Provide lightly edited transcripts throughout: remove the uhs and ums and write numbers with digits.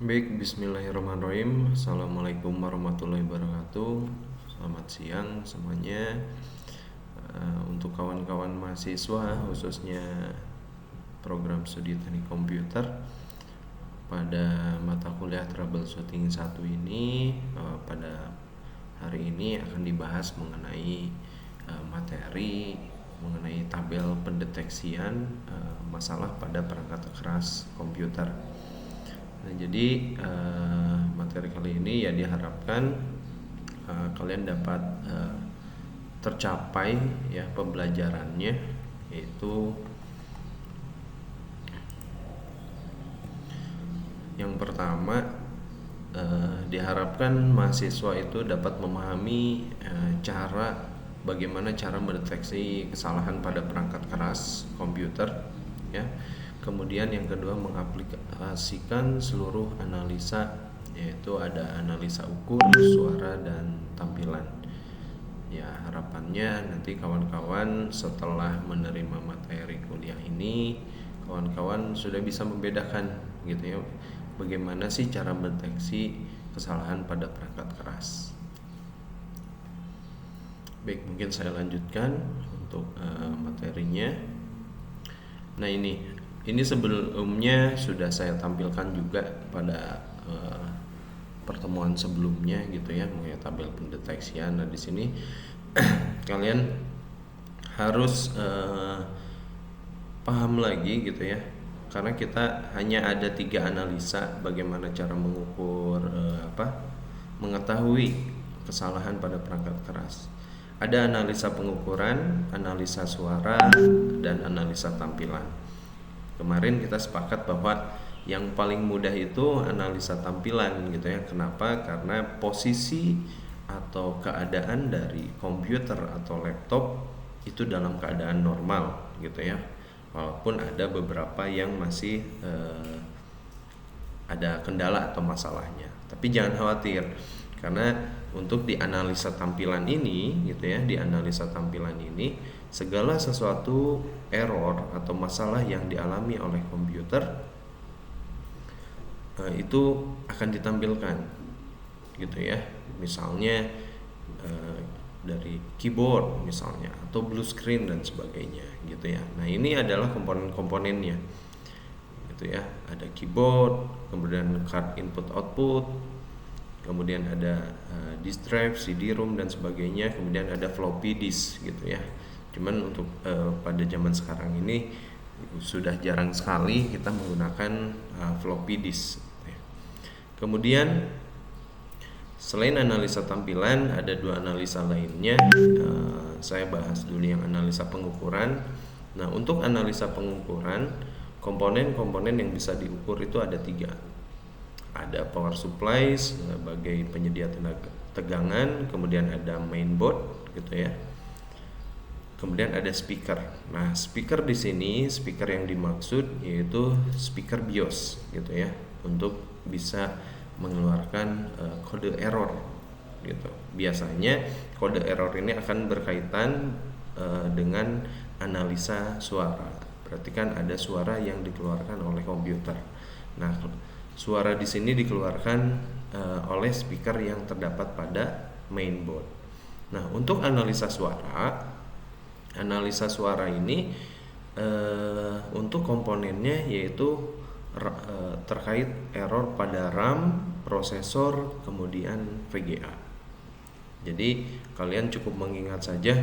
Baik, bismillahirrahmanirrahim. Assalamualaikum warahmatullahi wabarakatuh. Selamat siang semuanya. Untuk kawan-kawan mahasiswa, khususnya program studi teknik komputer, pada mata kuliah troubleshooting 1 ini, pada hari ini akan dibahas mengenai materi mengenai tabel pendeteksian masalah pada perangkat keras komputer. Nah, jadi materi kali ini ya diharapkan kalian dapat tercapai ya pembelajarannya, yaitu yang pertama, diharapkan mahasiswa itu dapat memahami bagaimana cara mendeteksi kesalahan pada perangkat keras komputer ya. Kemudian yang kedua, mengaplikasikan seluruh analisa, yaitu ada analisa ukur, suara, dan tampilan. Ya, harapannya nanti kawan-kawan setelah menerima materi kuliah ini, kawan-kawan sudah bisa membedakan gitu ya, bagaimana sih cara mendeteksi kesalahan pada perangkat keras. Baik, mungkin saya lanjutkan untuk materinya. Nah, ini sebelumnya sudah saya tampilkan juga pada pertemuan sebelumnya gitu ya, mengenai tabel pendeteksian. Nah, di sini kalian harus paham lagi gitu ya, karena kita hanya ada 3 analisa bagaimana cara mengukur mengetahui kesalahan pada perangkat keras. Ada analisa pengukuran, analisa suara, dan analisa tampilan. Kemarin kita sepakat bahwa yang paling mudah itu analisa tampilan gitu ya. Kenapa? Karena posisi atau keadaan dari komputer atau laptop itu dalam keadaan normal gitu ya. Walaupun ada beberapa yang masih ada kendala atau masalahnya. Tapi jangan khawatir, karena untuk di analisa tampilan ini gitu ya, di analisa tampilan ini segala sesuatu error atau masalah yang dialami oleh komputer itu akan ditampilkan gitu ya. Misalnya dari keyboard misalnya, atau blue screen dan sebagainya gitu ya. Nah, ini adalah komponen-komponennya gitu ya. Ada keyboard, kemudian card input output, kemudian ada disk drive, CD-ROM dan sebagainya, kemudian ada floppy disk gitu ya. Cuman untuk pada zaman sekarang ini sudah jarang sekali kita menggunakan floppy disk. Kemudian selain analisa tampilan, ada 2 analisa lainnya. Saya bahas dulu yang analisa pengukuran. Nah, untuk analisa pengukuran, komponen-komponen yang bisa diukur itu ada 3. Ada power supply sebagai penyedia tegangan, kemudian ada mainboard gitu ya. Kemudian ada speaker. Nah, speaker di sini, speaker yang dimaksud yaitu speaker BIOS gitu ya, untuk bisa mengeluarkan kode error gitu. Biasanya kode error ini akan berkaitan dengan analisa suara. Berarti kan ada suara yang dikeluarkan oleh komputer. Nah, suara di sini dikeluarkan oleh speaker yang terdapat pada mainboard. Nah, untuk analisa suara ini untuk komponennya yaitu terkait error pada RAM, prosesor, kemudian VGA. Jadi kalian cukup mengingat saja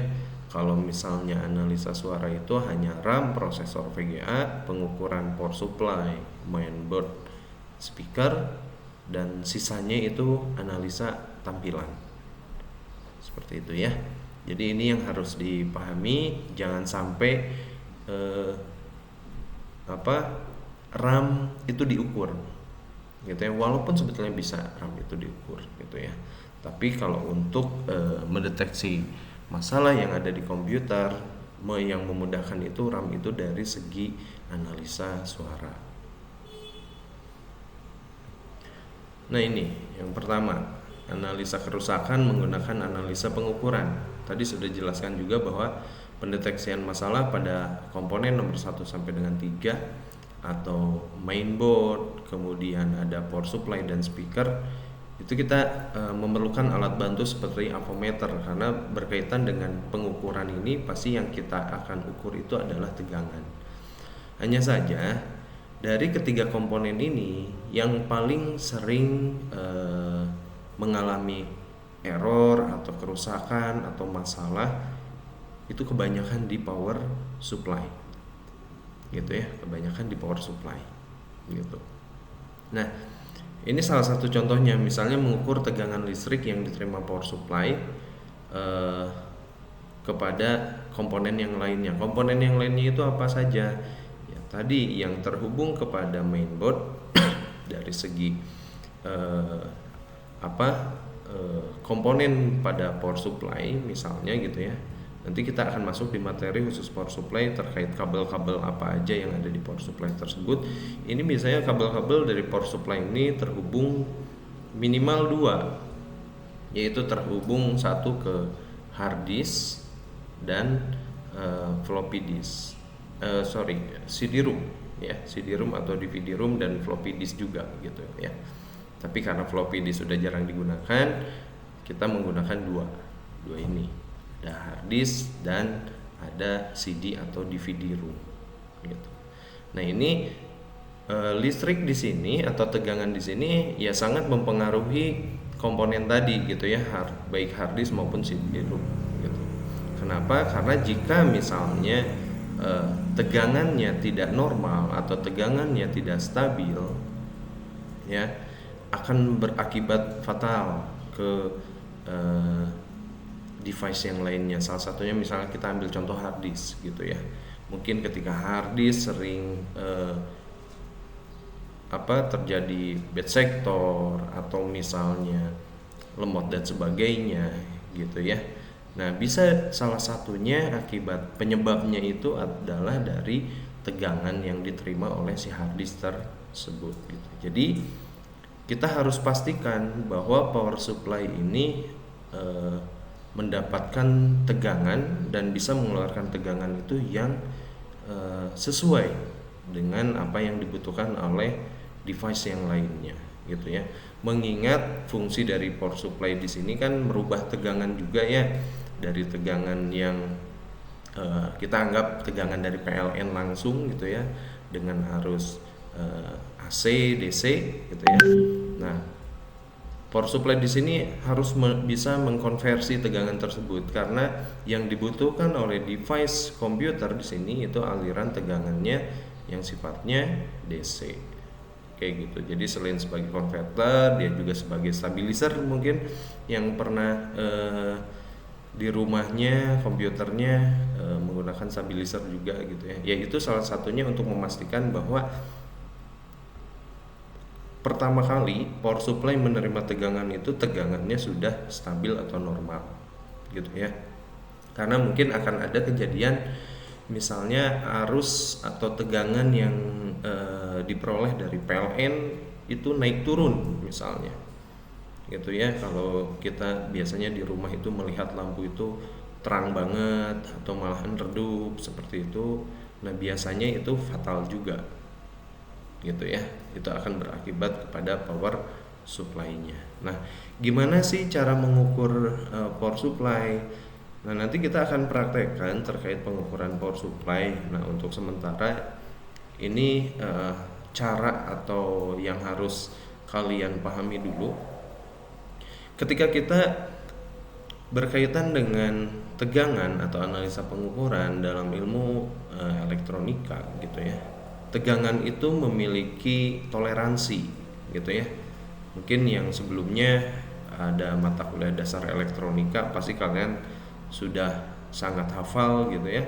kalau misalnya analisa suara itu hanya RAM, prosesor, VGA, pengukuran power supply, mainboard, speaker, dan sisanya itu analisa tampilan. Seperti itu ya. Jadi ini yang harus dipahami, jangan sampai RAM itu diukur gitu ya. Walaupun sebetulnya bisa RAM itu diukur gitu ya. Tapi kalau untuk mendeteksi masalah yang ada di komputer, yang memudahkan itu RAM itu dari segi analisa suara. Nah, ini yang pertama, analisa kerusakan menggunakan analisa pengukuran. Tadi sudah jelaskan juga bahwa pendeteksian masalah pada komponen nomor 1 sampai dengan 3 atau mainboard, kemudian ada power supply dan speaker, itu kita memerlukan alat bantu seperti avometer, karena berkaitan dengan pengukuran ini pasti yang kita akan ukur itu adalah tegangan. Hanya saja dari ketiga komponen ini yang paling sering mengalami error atau kerusakan atau masalah itu kebanyakan di power supply, gitu ya, kebanyakan di power supply gitu. Nah, ini salah satu contohnya, misalnya mengukur tegangan listrik yang diterima power supply kepada komponen yang lainnya. Komponen yang lainnya itu apa saja? Ya, tadi yang terhubung kepada mainboard dari segi komponen pada power supply misalnya gitu ya. Nanti kita akan masuk di materi khusus power supply terkait kabel-kabel apa aja yang ada di power supply tersebut. Ini biasanya kabel-kabel dari power supply ini terhubung minimal 2, yaitu terhubung satu ke hard disk dan floppy disk. CD-ROM ya, CD-ROM atau DVD-ROM dan floppy disk juga gitu ya. Tapi karena floppy disk sudah jarang digunakan, kita menggunakan dua ini. Ada hard disk dan ada CD atau DVD-ROM gitu. Nah, ini listrik di sini atau tegangan di sini ya sangat mempengaruhi komponen tadi gitu ya, baik hard disk maupun CD-ROM gitu. Kenapa? Karena jika misalnya tegangannya tidak normal atau tegangannya tidak stabil ya, akan berakibat fatal ke device yang lainnya. Salah satunya misalnya kita ambil contoh hard disk gitu ya. Mungkin ketika hard disk sering terjadi bad sector atau misalnya lemot dan sebagainya gitu ya. Nah, bisa salah satunya akibat penyebabnya itu adalah dari tegangan yang diterima oleh si hard disk tersebut gitu. Jadi kita harus pastikan bahwa power supply ini mendapatkan tegangan dan bisa mengeluarkan tegangan itu yang sesuai dengan apa yang dibutuhkan oleh device yang lainnya gitu ya. Mengingat fungsi dari power supply di sini kan merubah tegangan juga ya, dari tegangan yang kita anggap tegangan dari PLN langsung gitu ya, dengan arus AC, DC gitu ya. Nah, power supply di sini harus bisa mengkonversi tegangan tersebut, karena yang dibutuhkan oleh device komputer di sini itu aliran tegangannya yang sifatnya DC, kayak gitu. Jadi selain sebagai konverter, dia juga sebagai stabilizer. Mungkin yang pernah di rumahnya komputernya menggunakan stabilizer juga gitu ya. Yaitu salah satunya untuk memastikan bahwa pertama kali power supply menerima tegangan itu tegangannya sudah stabil atau normal gitu ya. Karena mungkin akan ada kejadian misalnya arus atau tegangan yang diperoleh dari PLN itu naik turun misalnya gitu ya. Kalau kita biasanya di rumah itu melihat lampu itu terang banget atau malahan redup seperti itu, nah biasanya itu fatal juga gitu ya. Itu akan berakibat kepada power supply-nya. Nah, gimana sih cara mengukur power supply? Nah, nanti kita akan praktekkan terkait pengukuran power supply. Nah, untuk sementara ini cara atau yang harus kalian pahami dulu. Ketika kita berkaitan dengan tegangan atau analisa pengukuran dalam ilmu elektronika gitu ya, tegangan itu memiliki toleransi gitu ya. Mungkin yang sebelumnya ada mata kuliah dasar elektronika pasti kalian sudah sangat hafal gitu ya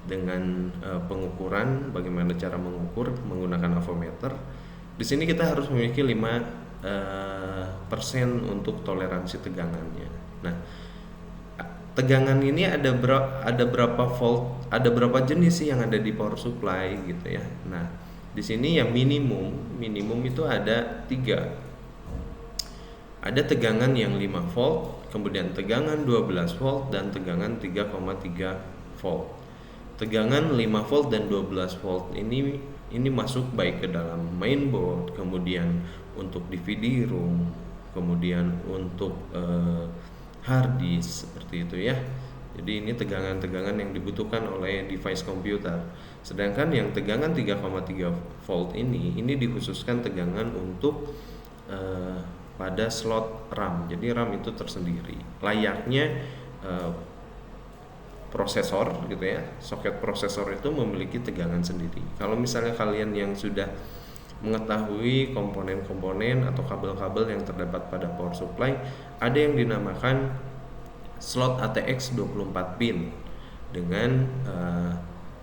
dengan pengukuran, bagaimana cara mengukur menggunakan avometer. Di sini kita harus memiliki 5% untuk toleransi tegangannya. Nah, tegangan ini ada berapa volt, ada berapa jenis sih yang ada di power supply gitu ya. Nah, di sini yang minimum itu ada 3. Ada tegangan yang 5 volt, kemudian tegangan 12 volt dan tegangan 3,3 volt. Tegangan 5 volt dan 12 volt ini ini masuk baik ke dalam mainboard, kemudian untuk DVD room, kemudian untuk hard disk seperti itu ya. Jadi ini tegangan-tegangan yang dibutuhkan oleh device komputer. Sedangkan yang tegangan 3,3 volt ini dikhususkan tegangan untuk pada slot RAM. Jadi RAM itu tersendiri. Layaknya prosesor gitu ya. Soket prosesor itu memiliki tegangan sendiri. Kalau misalnya kalian yang sudah mengetahui komponen-komponen atau kabel-kabel yang terdapat pada power supply, ada yang dinamakan slot ATX 24 pin dengan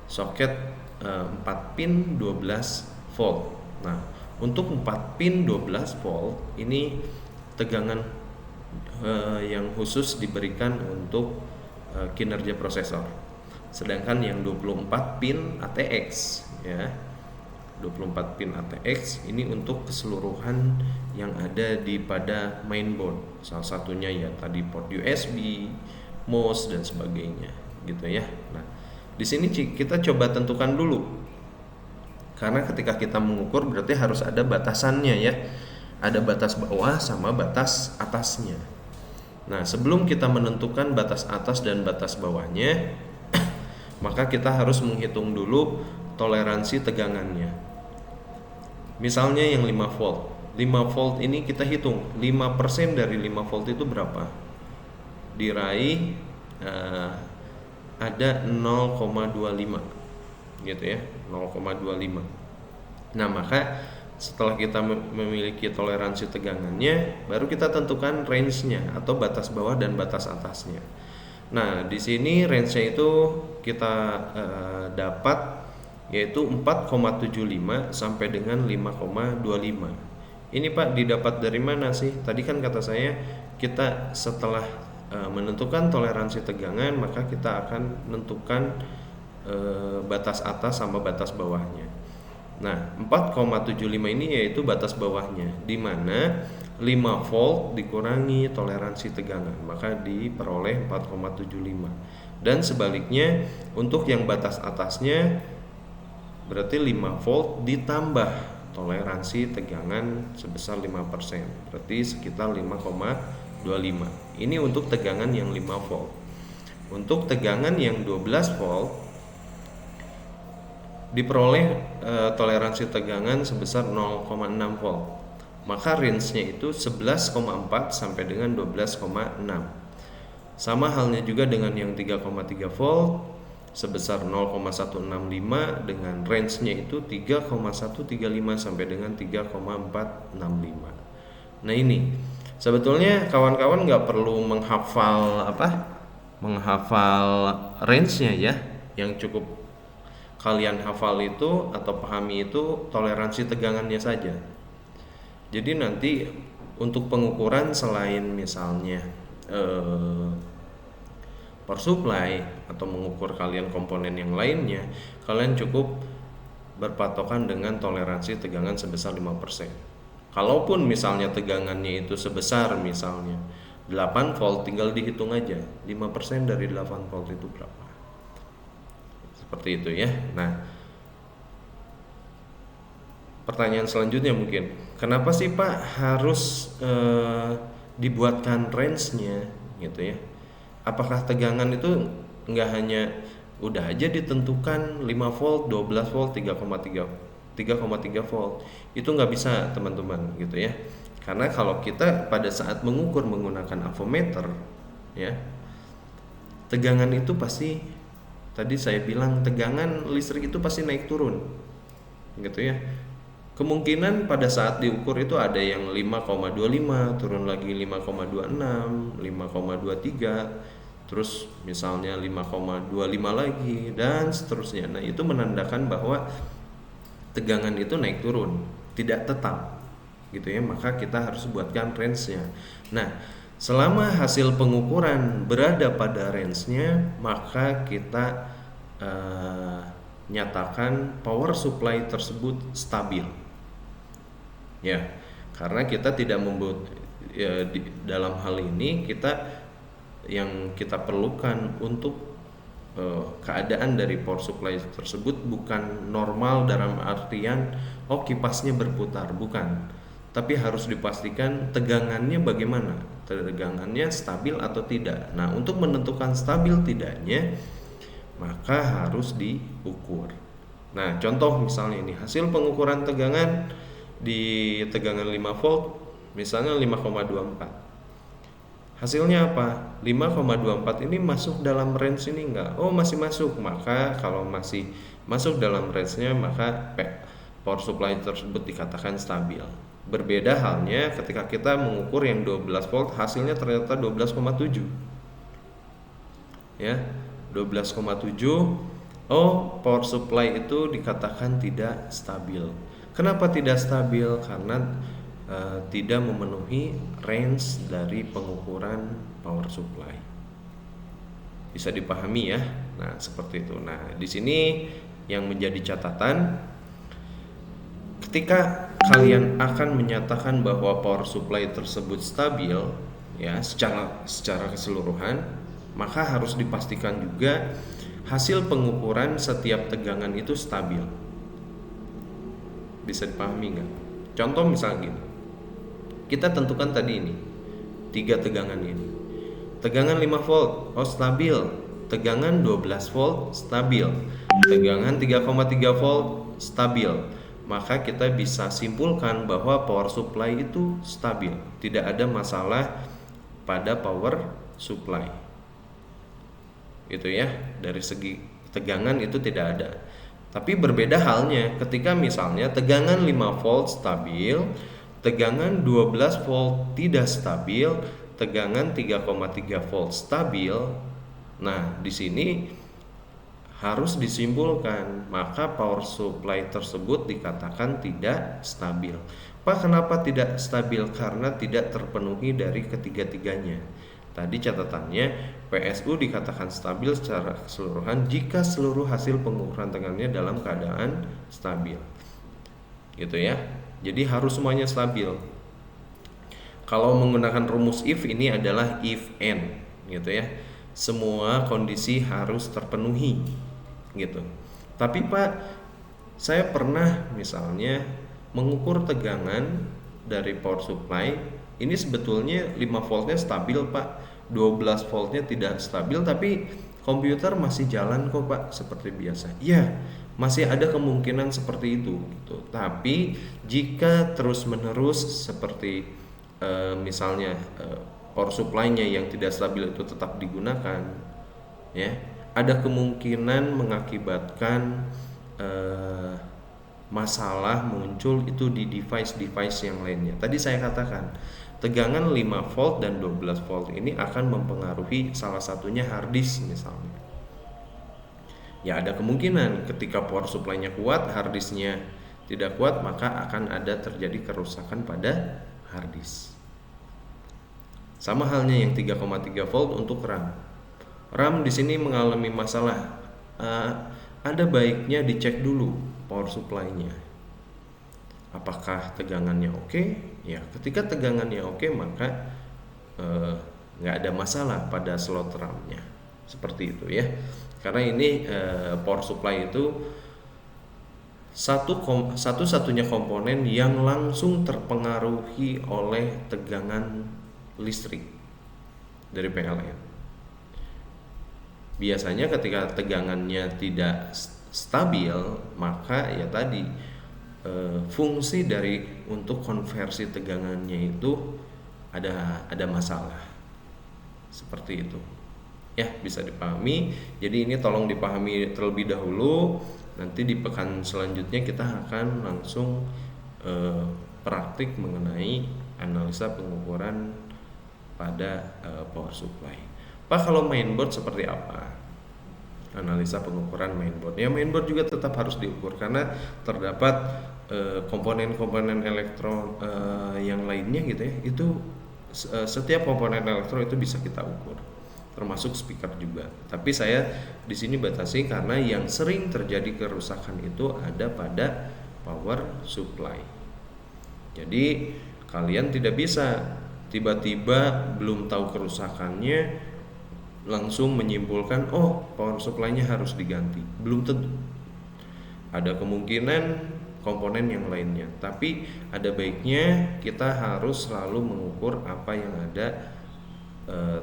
soket 4 pin 12 volt. Nah, untuk 4 pin 12 volt ini tegangan yang khusus diberikan untuk kinerja prosesor. Sedangkan yang 24 pin ATX ya, 24 pin ATX ini untuk keseluruhan yang ada di pada mainboard. Salah satunya ya tadi port USB, MOS dan sebagainya gitu ya. Nah, di sini kita coba tentukan dulu. Karena ketika kita mengukur berarti harus ada batasannya ya. Ada batas bawah sama batas atasnya. Nah, sebelum kita menentukan batas atas dan batas bawahnya, maka kita harus menghitung dulu toleransi tegangannya. Misalnya yang 5 volt. 5 volt ini kita hitung 5% dari 5 volt itu berapa? Diraih ada 0,25 gitu ya, 0,25. Nah, maka setelah kita memiliki toleransi tegangannya, baru kita tentukan range-nya atau batas bawah dan batas atasnya. Nah, di sini range-nya itu kita dapat yaitu 4,75 sampai dengan 5,25. Ini Pak didapat dari mana sih? Tadi kan kata saya kita setelah menentukan toleransi tegangan, maka kita akan menentukan batas atas sama batas bawahnya. Nah, 4,75 ini yaitu batas bawahnya, di mana 5 volt dikurangi toleransi tegangan, maka diperoleh 4,75. Dan sebaliknya untuk yang batas atasnya berarti 5 volt ditambah toleransi tegangan sebesar 5%, berarti sekitar 5,25. Ini untuk tegangan yang 5 volt. Untuk tegangan yang 12 volt diperoleh toleransi tegangan sebesar 0,6 volt. Maka range-nya itu 11,4 sampai dengan 12,6. Sama halnya juga dengan yang 3,3 volt sebesar 0,165 dengan range-nya itu 3,135 sampai dengan 3,465. Nah, ini sebetulnya kawan-kawan nggak perlu menghafal range-nya ya. Yang cukup kalian hafal itu atau pahami itu toleransi tegangannya saja. Jadi nanti untuk pengukuran selain misalnya power supply atau mengukur kalian komponen yang lainnya, kalian cukup berpatokan dengan toleransi tegangan sebesar 5%. Kalaupun misalnya tegangannya itu sebesar misalnya 8 volt, tinggal dihitung aja 5% dari 8 volt itu berapa. Seperti itu ya. Nah, pertanyaan selanjutnya mungkin, kenapa sih Pak harus dibuatkan range-nya gitu ya? Apakah tegangan itu nggak hanya udah aja ditentukan 5 volt, 12 volt, 3,3 volt? Itu nggak bisa teman-teman gitu ya. Karena kalau kita pada saat mengukur menggunakan avometer ya, tegangan itu pasti, tadi saya bilang tegangan listrik itu pasti naik turun gitu ya. Kemungkinan pada saat diukur itu ada yang 5,25, turun lagi 5,26, 5,23, terus misalnya 5,25 lagi dan seterusnya. Nah, itu menandakan bahwa tegangan itu naik turun, tidak tetap gitu ya. Maka kita harus buatkan range-nya. Nah, selama hasil pengukuran berada pada range-nya, maka kita nyatakan power supply tersebut stabil. Ya, karena kita tidak membuat dalam hal ini yang kita perlukan untuk keadaan dari power supply tersebut bukan normal dalam artian kipasnya berputar, bukan, tapi harus dipastikan tegangannya bagaimana, tegangannya stabil atau tidak. Nah, untuk menentukan stabil tidaknya maka harus diukur. Nah, contoh misalnya ini hasil pengukuran tegangan di tegangan 5 volt misalnya 5,24. Hasilnya apa? 5,24 ini masuk dalam range ini enggak? Oh, masih masuk. Maka kalau masih masuk dalam range-nya maka power supply tersebut dikatakan stabil. Berbeda halnya ketika kita mengukur yang 12 volt hasilnya ternyata 12,7. Ya, 12,7. Oh, power supply itu dikatakan tidak stabil. Kenapa tidak stabil? Karena tidak memenuhi range dari pengukuran power supply. Bisa dipahami ya. Nah, seperti itu. Nah, di sini yang menjadi catatan ketika kalian akan menyatakan bahwa power supply tersebut stabil ya secara keseluruhan, maka harus dipastikan juga hasil pengukuran setiap tegangan itu stabil. Bisa dipahami nggak? Contoh misalnya gini, kita tentukan tadi ini 3 tegangan ini. Tegangan 5 volt, stabil. Tegangan 12 volt, stabil. Tegangan 3,3 volt, stabil. Maka kita bisa simpulkan bahwa power supply itu stabil. Tidak ada masalah pada power supply. Itu ya, dari segi tegangan itu tidak ada. Tapi berbeda halnya ketika misalnya tegangan 5 volt stabil, tegangan 12 volt tidak stabil, tegangan 3,3 volt stabil. Nah, di sini harus disimpulkan, maka power supply tersebut dikatakan tidak stabil. Pak, kenapa tidak stabil? Karena tidak terpenuhi dari ketiga-tiganya. Tadi catatannya PSU dikatakan stabil secara keseluruhan jika seluruh hasil pengukuran tegangannya dalam keadaan stabil. Gitu ya. Jadi harus semuanya stabil. Kalau menggunakan rumus if ini adalah if and gitu ya. Semua kondisi harus terpenuhi gitu. Tapi Pak, saya pernah misalnya mengukur tegangan dari power supply, ini sebetulnya 5 voltnya stabil Pak, 12 voltnya tidak stabil, tapi komputer masih jalan kok Pak seperti biasa. Ya, masih ada kemungkinan seperti itu gitu. Tapi jika terus-menerus seperti misalnya power supply-nya yang tidak stabil itu tetap digunakan, ya, ada kemungkinan mengakibatkan masalah muncul itu di device-device yang lainnya. Tadi saya katakan tegangan 5 volt dan 12 volt ini akan mempengaruhi salah satunya hard disk misalnya. Ya, ada kemungkinan ketika power supply-nya kuat, hard disk-nya tidak kuat, maka akan ada terjadi kerusakan pada hard disk. Sama halnya yang 3,3 volt untuk RAM. RAM di sini mengalami masalah. Ada baiknya dicek dulu power supply-nya. Apakah tegangannya oke? Ya, ketika tegangannya oke, maka nggak ada masalah pada slot RAM-nya. Seperti itu ya. Karena ini power supply itu satu-satunya komponen yang langsung terpengaruhi oleh tegangan listrik dari PLN. Biasanya ketika tegangannya tidak stabil, maka ya tadi fungsi dari untuk konversi tegangannya itu ada masalah. Seperti itu. Ya, bisa dipahami. Jadi ini tolong dipahami terlebih dahulu. Nanti di pekan selanjutnya kita akan langsung praktik mengenai analisa pengukuran pada power supply. Pak, kalau mainboard seperti apa? Analisa pengukuran mainboard. Ya, mainboard juga tetap harus diukur karena terdapat komponen-komponen elektro yang lainnya gitu ya. Itu setiap komponen elektro itu bisa kita ukur, termasuk speaker juga. Tapi saya di sini batasi karena yang sering terjadi kerusakan itu ada pada power supply. Jadi kalian tidak bisa tiba-tiba belum tahu kerusakannya langsung menyimpulkan oh power supply-nya harus diganti. Belum tentu. Ada kemungkinan komponen yang lainnya. Tapi ada baiknya kita harus selalu mengukur apa yang ada,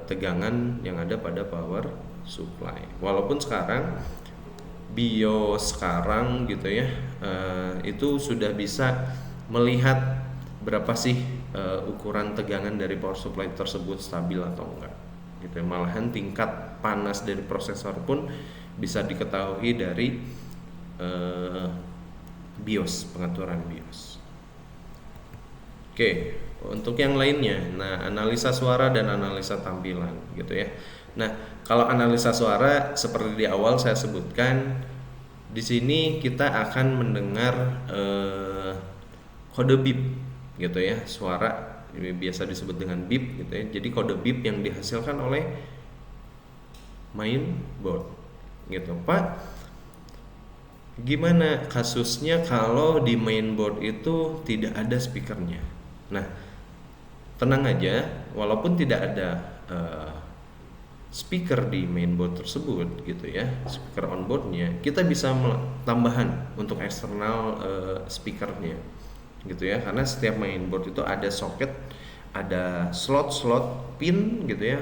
tegangan yang ada pada power supply. Walaupun sekarang BIOS sekarang gitu ya, itu sudah bisa melihat berapa sih ukuran tegangan dari power supply tersebut stabil atau enggak gitu ya. Malahan tingkat panas dari prosesor pun bisa diketahui dari BIOS, pengaturan BIOS. Oke, untuk yang lainnya, nah analisa suara dan analisa tampilan gitu ya. Nah, kalau analisa suara seperti di awal saya sebutkan, di sini kita akan mendengar kode bip gitu ya, suara ini biasa disebut dengan bip gitu ya. Jadi kode bip yang dihasilkan oleh mainboard gitu. Pak, gimana kasusnya kalau di mainboard itu tidak ada speakernya? Nah, tenang aja, walaupun tidak ada speaker di mainboard tersebut gitu ya, speaker onboardnya, kita bisa tambahan untuk eksternal speakernya gitu ya, karena setiap mainboard itu ada soket, ada slot-slot pin gitu ya,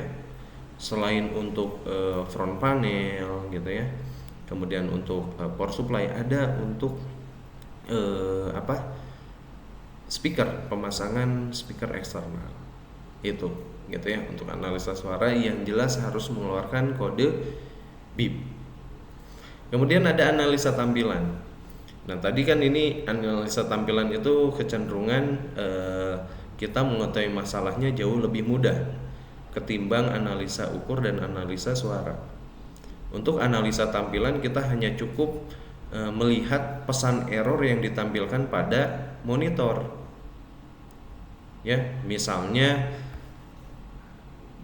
selain untuk front panel gitu ya, kemudian untuk power supply ada untuk speaker, pemasangan speaker eksternal itu gitu ya. Untuk analisa suara yang jelas harus mengeluarkan kode bip. Kemudian ada analisa tampilan. Nah tadi kan ini analisa tampilan itu kecenderungan kita mengetahui masalahnya jauh lebih mudah ketimbang analisa ukur dan analisa suara. Untuk analisa tampilan kita hanya cukup melihat pesan error yang ditampilkan pada monitor. Ya, misalnya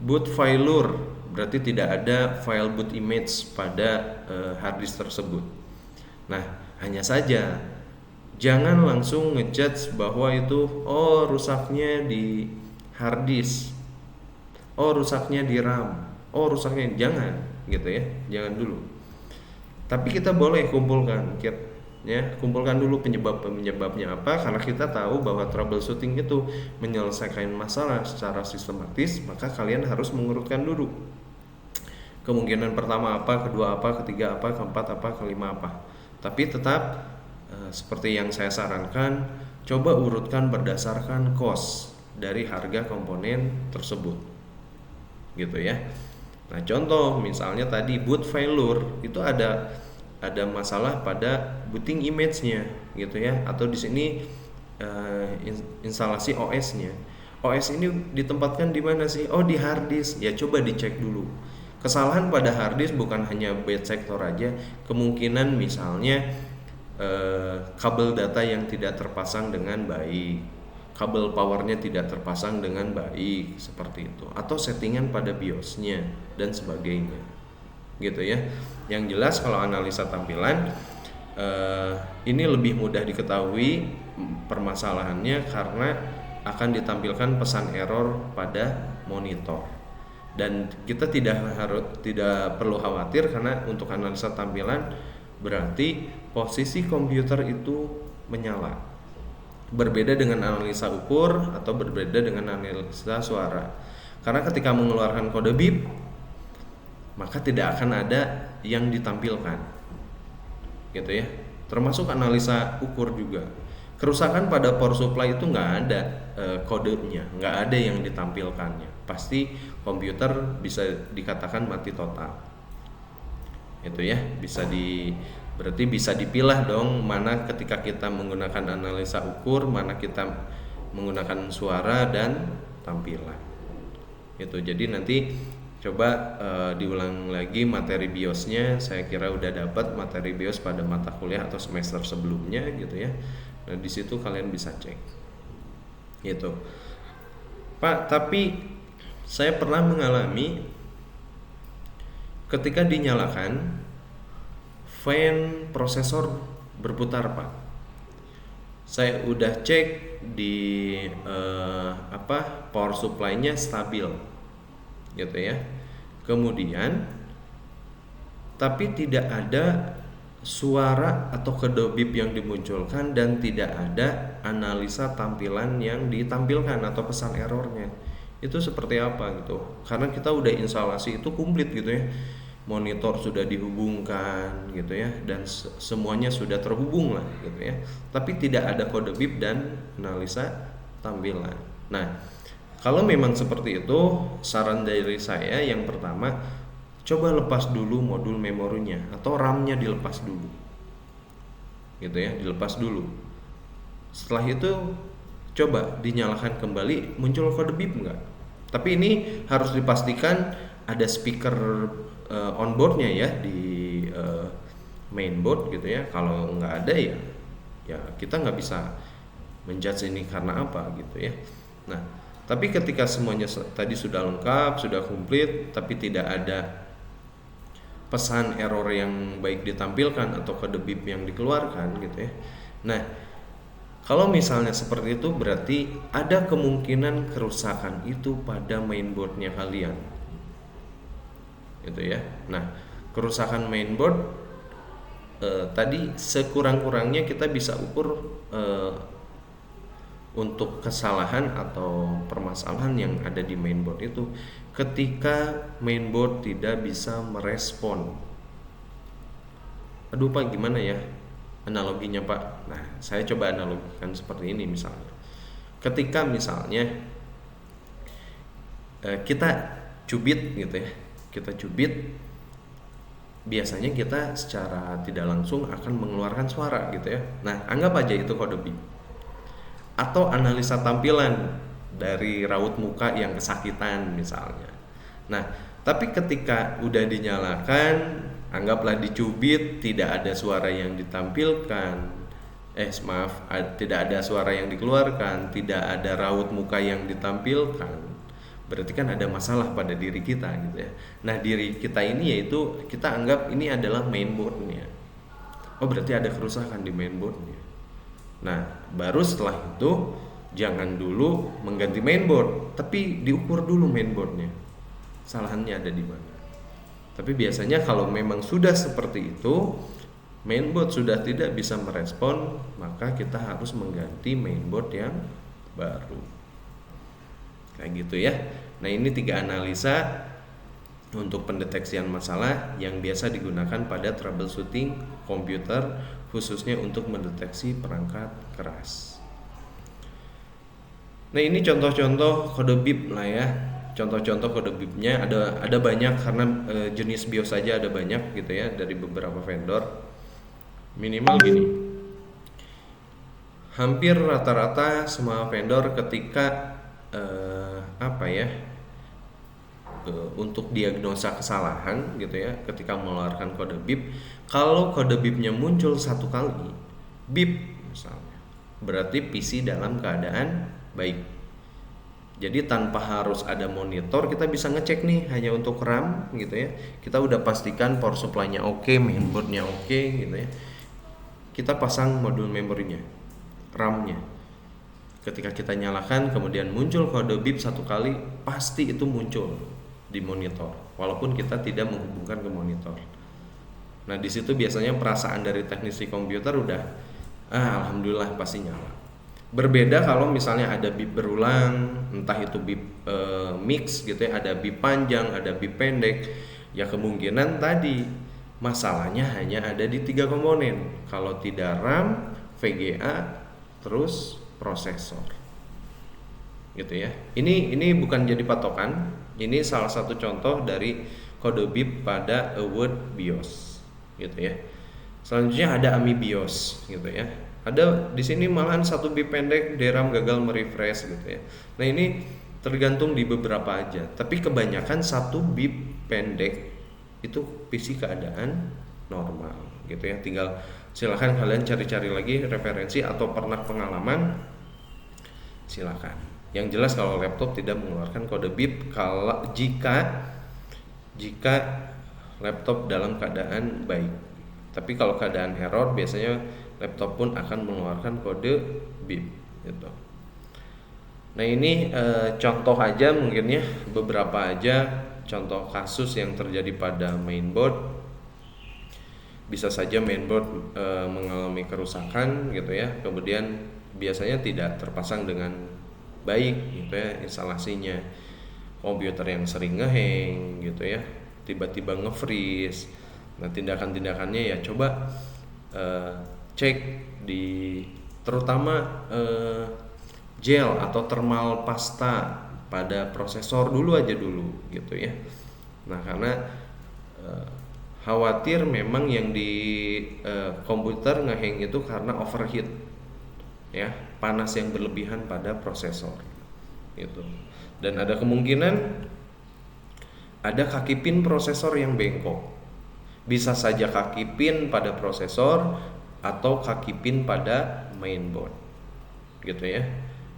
boot failure, berarti tidak ada file boot image pada hard disk tersebut. Nah, hanya saja jangan langsung ngejudge bahwa itu oh rusaknya di hard disk, oh rusaknya di RAM, oh rusaknya, jangan gitu ya, jangan dulu. Tapi kita boleh kumpulkan dulu penyebabnya apa, karena kita tahu bahwa troubleshooting itu menyelesaikan masalah secara sistematis, maka kalian harus mengurutkan dulu kemungkinan pertama apa, kedua apa, ketiga apa, keempat apa, kelima apa. Tapi tetap seperti yang saya sarankan, coba urutkan berdasarkan cost dari harga komponen tersebut gitu ya. Nah contoh misalnya tadi boot failure itu ada masalah pada booting image-nya gitu ya, atau di sini instalasi OS-nya. OS ini ditempatkan di mana sih? Oh di hard disk. Ya coba dicek dulu. Kesalahan pada hard disk bukan hanya bad sector aja, kemungkinan misalnya kabel data yang tidak terpasang dengan baik, kabel powernya tidak terpasang dengan baik seperti itu, atau settingan pada BIOS-nya dan sebagainya gitu ya. Yang jelas kalau analisa tampilan ini lebih mudah diketahui permasalahannya karena akan ditampilkan pesan error pada monitor, dan kita tidak perlu khawatir karena untuk analisa tampilan berarti posisi komputer itu menyala. Berbeda dengan analisa ukur atau berbeda dengan analisa suara. Karena ketika mengeluarkan kode bip, maka tidak akan ada yang ditampilkan. Gitu ya. Termasuk analisa ukur juga. Kerusakan pada power supply itu nggak ada kodenya, nggak ada yang ditampilkannya. Pasti komputer bisa dikatakan mati total. Itu ya, berarti bisa dipilah dong mana ketika kita menggunakan analisa ukur, mana kita menggunakan suara dan tampilan. Itu jadi nanti coba diulang lagi materi BIOS-nya. Saya kira udah dapat materi BIOS pada mata kuliah atau semester sebelumnya gitu ya. Nah di situ kalian bisa cek. Gitu. Pak, tapi saya pernah mengalami ketika dinyalakan fan prosesor berputar, Pak. Saya udah cek di power supply-nya stabil gitu ya. Kemudian tapi tidak ada suara atau kode bip yang dimunculkan dan tidak ada analisa tampilan yang ditampilkan atau pesan errornya. Itu seperti apa gitu. Karena kita udah instalasi itu komplit gitu ya. Monitor sudah dihubungkan gitu ya, dan semuanya sudah terhubung lah gitu ya. Tapi tidak ada kode bip dan analisa tampilan. Nah, kalau memang seperti itu, saran dari saya yang pertama, coba lepas dulu modul memorinya atau RAM-nya dilepas dulu. Gitu ya, dilepas dulu. Setelah itu coba dinyalakan kembali, muncul kode bip enggak? Tapi ini harus dipastikan ada speaker onboardnya ya di mainboard gitu ya. Kalau nggak ada ya kita nggak bisa menjudge ini karena apa gitu ya. Nah, tapi ketika semuanya tadi sudah lengkap, sudah komplit, tapi tidak ada pesan error yang baik ditampilkan atau kode bip yang dikeluarkan gitu ya. Nah, kalau misalnya seperti itu berarti ada kemungkinan kerusakan itu pada mainboardnya kalian. Gitu ya. Nah, kerusakan mainboard tadi sekurang-kurangnya kita bisa ukur untuk kesalahan atau permasalahan yang ada di mainboard itu ketika mainboard tidak bisa merespon. Aduh Pak, gimana ya analoginya Pak? Nah, saya coba analogikan seperti ini misalnya. Ketika misalnya kita cubit gitu ya, kita cubit, biasanya kita secara tidak langsung akan mengeluarkan suara gitu ya. Nah, anggap aja itu kode bip atau analisa tampilan dari raut muka yang kesakitan misalnya. Nah, tapi ketika udah dinyalakan, anggaplah dicubit, tidak ada suara yang ditampilkan, tidak ada suara yang dikeluarkan, tidak ada raut muka yang ditampilkan, berarti kan ada masalah pada diri kita gitu ya. Nah, diri kita ini yaitu kita anggap ini adalah mainboardnya. Oh, berarti ada kerusakan di mainboardnya. Nah, baru setelah itu jangan dulu mengganti mainboard, tapi diukur dulu mainboardnya kesalahannya ada di mana. Tapi biasanya kalau memang sudah seperti itu, mainboard sudah tidak bisa merespon, maka kita harus mengganti mainboard yang baru. Kayak gitu ya. Nah, ini 3 analisa untuk pendeteksian masalah yang biasa digunakan pada troubleshooting komputer, khususnya untuk mendeteksi perangkat keras. Nah, ini contoh-contoh kode bip lah ya. Contoh-contoh kode bipnya ada banyak karena jenis BIOS saja ada banyak gitu ya dari beberapa vendor. Minimal gini. Hampir rata-rata semua vendor ketika untuk diagnosa kesalahan gitu ya, ketika mengeluarkan kode bip, kalau kode bipnya muncul 1 kali bip misalnya, berarti PC dalam keadaan baik. Jadi tanpa harus ada monitor kita bisa ngecek nih hanya untuk RAM gitu ya. Kita udah pastikan power supply-nya oke, mainboard-nya oke gitu ya. Kita pasang modul memorinya, RAM-nya. Ketika kita nyalakan kemudian muncul kode bip 1 kali, pasti itu muncul di monitor walaupun kita tidak menghubungkan ke monitor. Nah, di situ biasanya perasaan dari teknisi komputer udah alhamdulillah pasti nyala. Berbeda kalau misalnya ada bip berulang, entah itu bip mix gitu ya, ada bip panjang, ada bip pendek, ya kemungkinan tadi masalahnya hanya ada di 3 komponen. Kalau tidak RAM, VGA, terus prosesor. Gitu ya. Ini bukan jadi patokan, ini salah satu contoh dari kode bip pada Award BIOS gitu ya. Selanjutnya ada AMI BIOS gitu ya. Ada di sini malahan 1 bip pendek DRAM gagal merefresh gitu ya. Nah, ini tergantung di beberapa aja, tapi kebanyakan 1 bip pendek itu PC keadaan normal gitu ya. Tinggal silakan kalian cari-cari lagi referensi atau pernah pengalaman, silakan. Yang jelas kalau laptop tidak mengeluarkan kode bip kalau jika laptop dalam keadaan baik. Tapi kalau keadaan error biasanya laptop pun akan mengeluarkan kode bip gitu. Nah, ini contoh aja mungkin ya, beberapa aja contoh kasus yang terjadi pada mainboard, bisa saja mainboard mengalami kerusakan gitu ya, kemudian biasanya tidak terpasang dengan baik gitu ya instalasinya, komputer yang sering ngehang gitu ya, tiba-tiba nge-freeze. Nah, tindakan-tindakannya ya coba cek di terutama gel atau thermal pasta pada prosesor dulu gitu ya. Nah, karena khawatir memang yang di komputer ngehang itu karena overheat ya, panas yang berlebihan pada prosesor gitu. Dan ada kemungkinan ada kaki pin prosesor yang bengkok. Bisa saja kaki pin pada prosesor atau kaki pin pada mainboard gitu ya.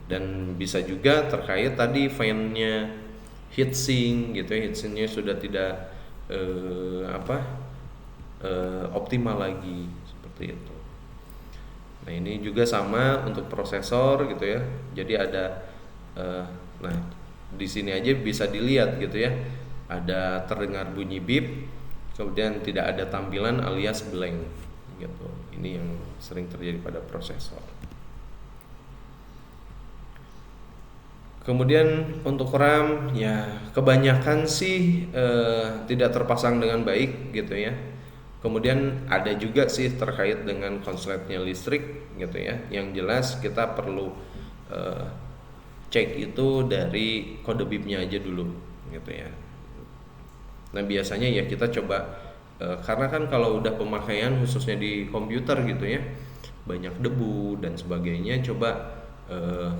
Dan bisa juga terkait tadi fan-nya heatsink gitu ya, heatsinknya sudah tidak optimal lagi seperti itu. Nah, ini juga sama untuk prosesor gitu ya. Jadi ada nah di sini aja bisa dilihat gitu ya. Ada terdengar bunyi beep, kemudian tidak ada tampilan alias blank gitu. Ini yang sering terjadi pada prosesor. Kemudian untuk RAM ya kebanyakan sih tidak terpasang dengan baik gitu ya. Kemudian ada juga sih terkait dengan konsletnya listrik gitu ya. Yang jelas kita perlu cek itu dari kode BIP-nya aja dulu gitu ya. Nah, biasanya ya kita coba karena kan kalau udah pemakaian khususnya di komputer gitu ya, banyak debu dan sebagainya, coba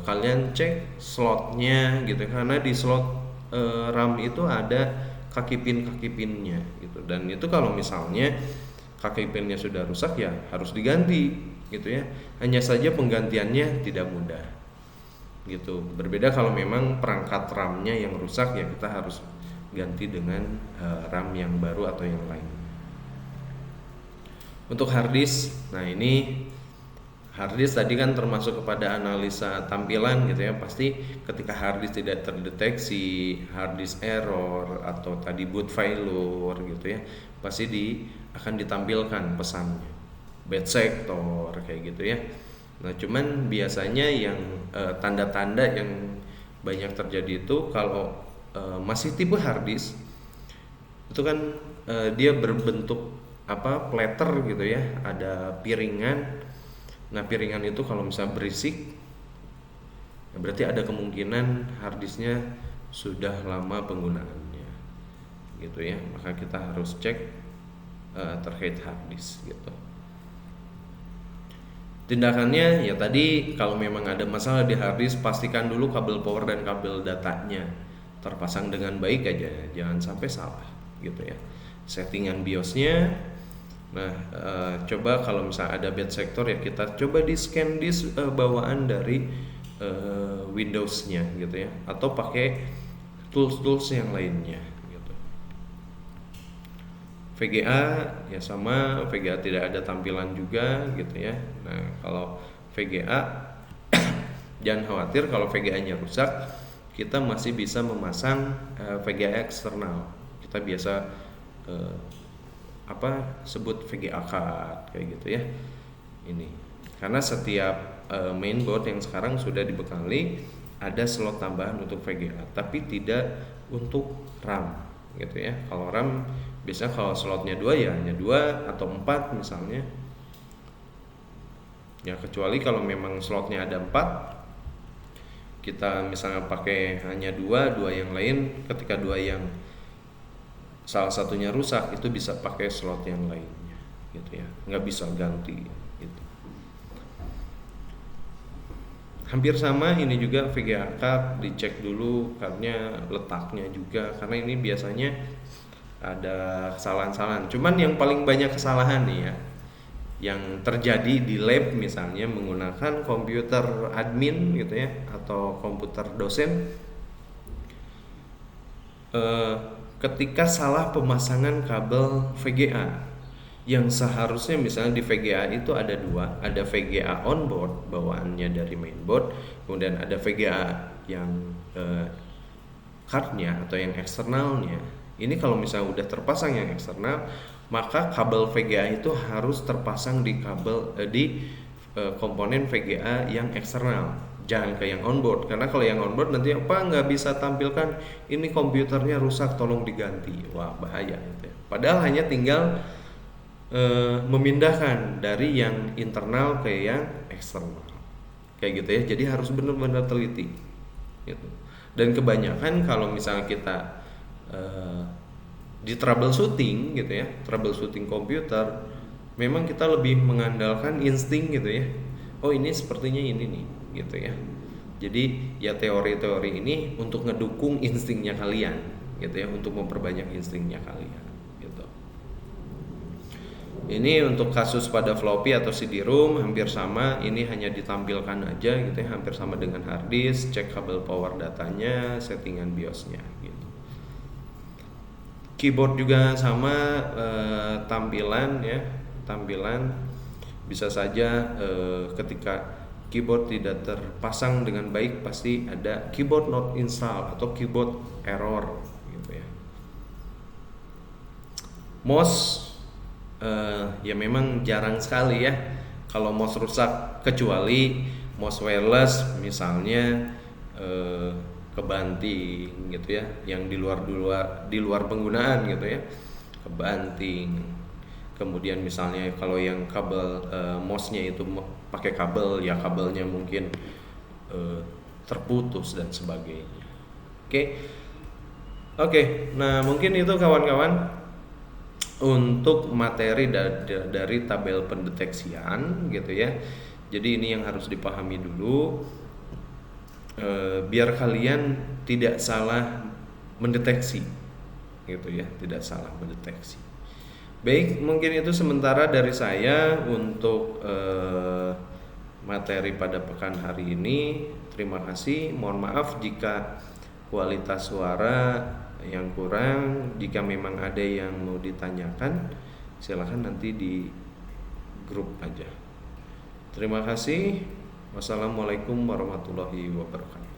kalian cek slotnya gitu, karena di slot RAM itu ada kaki pinnya gitu. Dan itu kalau misalnya kaki pinnya sudah rusak ya harus diganti gitu ya. Hanya saja penggantiannya tidak mudah gitu. Berbeda kalau memang perangkat RAM-nya yang rusak ya kita harus ganti dengan RAM yang baru atau yang lain. Untuk harddisk, nah ini harddisk tadi kan termasuk kepada analisa tampilan gitu ya. Pasti ketika harddisk tidak terdeteksi harddisk error atau tadi boot failure gitu ya, pasti akan ditampilkan pesannya bad sector kayak gitu ya. Nah, cuman biasanya yang tanda-tanda yang banyak terjadi itu kalau masih tipe harddisk itu kan dia berbentuk platter gitu ya, ada piringan. Nah, piringan itu kalau misalnya berisik berarti ada kemungkinan harddisknya sudah lama penggunaannya gitu ya. Maka kita harus cek terkait harddisk gitu. Tindakannya ya tadi, kalau memang ada masalah di harddisk, pastikan dulu kabel power dan kabel datanya terpasang dengan baik aja, jangan sampai salah gitu ya. Settingan BIOSnya, nah coba kalau misalnya ada bad sector ya kita coba di scan disk bawaan dari Windows-nya gitu ya, atau pakai tools yang lainnya gitu. VGA ya sama, VGA tidak ada tampilan juga gitu ya. Nah, kalau VGA jangan khawatir, kalau VGA-nya rusak kita masih bisa memasang VGA eksternal. Kita biasa sebut VGA card kayak gitu ya. Ini karena setiap mainboard yang sekarang sudah dibekali ada slot tambahan untuk VGA, tapi tidak untuk RAM gitu ya. Kalau RAM biasanya kalau slotnya 2 ya hanya 2 atau 4 misalnya. Ya kecuali kalau memang slotnya ada 4, kita misalnya pakai hanya 2 yang lain, ketika 2 yang salah satunya rusak itu bisa pakai slot yang lainnya gitu ya, nggak bisa ganti gitu. Hampir sama ini juga VGA card, dicek dulu karena letaknya juga, karena ini biasanya ada kesalahan-kesalahan. Cuman yang paling banyak kesalahan nih ya yang terjadi di lab misalnya menggunakan komputer admin gitu ya, atau komputer dosen, ketika salah pemasangan kabel VGA yang seharusnya misalnya di VGA itu ada 2, ada VGA onboard bawaannya dari mainboard, kemudian ada VGA yang cardnya atau yang eksternalnya Ini kalau misalnya udah terpasang yang eksternal, maka kabel VGA itu harus terpasang di komponen VGA yang eksternal, jangan ke yang onboard. Karena kalau yang onboard nanti nggak bisa tampilkan ini komputernya rusak, tolong diganti. Wah, bahaya gitu ya. Padahal hanya tinggal memindahkan dari yang internal ke yang eksternal, kayak gitu ya. Jadi harus benar-benar teliti gitu. Dan kebanyakan kalau misalnya kita di troubleshooting gitu ya, troubleshooting komputer, memang kita lebih mengandalkan insting gitu ya. Oh, ini sepertinya ini nih gitu ya. Jadi ya teori-teori ini untuk ngedukung instingnya kalian gitu ya, untuk memperbanyak instingnya kalian gitu. Ini untuk kasus pada floppy atau CD-ROM hampir sama, ini hanya ditampilkan aja gitu ya, hampir sama dengan hard disk. Cek kabel power datanya, settingan BIOS-nya gitu. Keyboard juga sama, tampilan bisa saja ketika keyboard tidak terpasang dengan baik pasti ada keyboard not install atau keyboard error gitu ya. Mouse ya memang jarang sekali ya kalau mouse rusak, kecuali mouse wireless misalnya kebanting gitu ya, yang di luar penggunaan gitu ya, kebanting. Kemudian misalnya kalau yang kabel mouse-nya itu pakai kabel, ya kabelnya mungkin terputus dan sebagainya. Oke, nah mungkin itu kawan-kawan untuk materi dari tabel pendeteksian gitu ya. Jadi ini yang harus dipahami dulu, biar kalian tidak salah mendeteksi gitu ya, tidak salah mendeteksi. Baik, mungkin itu sementara dari saya untuk materi pada pekan hari ini. Terima kasih, mohon maaf jika kualitas suara yang kurang. Jika memang ada yang mau ditanyakan, silakan nanti di grup aja. Terima kasih. Wassalamualaikum warahmatullahi wabarakatuh.